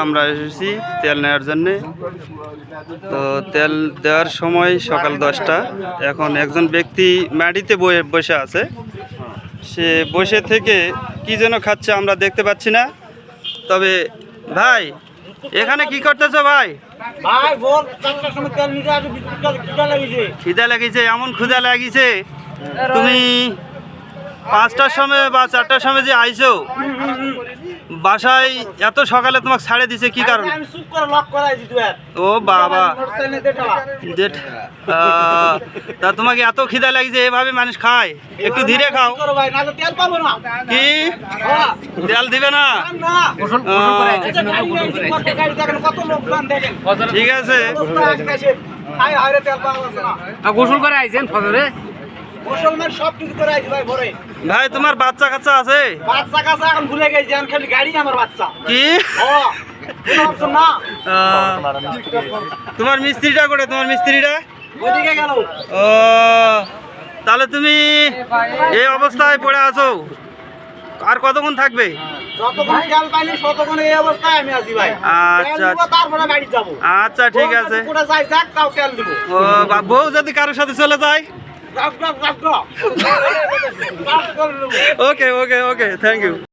আমরা এসেছি তেল নেওয়ার জন্যে। তো তেল দেওয়ার সময় সকাল 10টা। এখন একজন ব্যক্তি মাটিতে বসে আছে, সে বসে থেকে কি যেন খাচ্ছে আমরা দেখতে পাচ্ছি না। তবে ভাই এখানে কি করতেছো ভাই? খিদা লাগিছে, এমন ক্ষুধা লাগিছে তুমি 5টার সময় বা 4টার সময় যে আইছো বাসায় এত সকালে তোমাকে ছাড়ে দিছে কি কারণ? ও বাবা, তা তোমাকে এত খিদা লাগিছে এভাবে মানুষ খায়? একটু ধীরে খাও। কি তেল দিবে না? ঠিক আছে, গোসল করে আইছেন ফজরে? ভাই তোমার বাচ্চা কাচ্চা আছে? বাচ্চা কাচ্চা এখন ভুলে গেছি, এখন খালি গাড়ি আমার বাচ্চা। কি তোমার মিস্ত্রিটা করে? তোমার মিস্ত্রিটা ওইদিকে গেল। ও, তাহলে তুমি এই অবস্থায় পড়ে আছো, আর কতক্ষণ থাকবে? যতক্ষণ তেল পাইনি ততক্ষণ এই অবস্থায় আমি আছি ভাই। আচ্ছা তারপরে বাড়ি যাবো। আচ্ছা ঠিক আছে। যাই যাক তাও তেল দিব। ও বউ যদি কারোর সাথে চলে যায়? ওকে ওকে ওকে, থ্যাংক ইউ।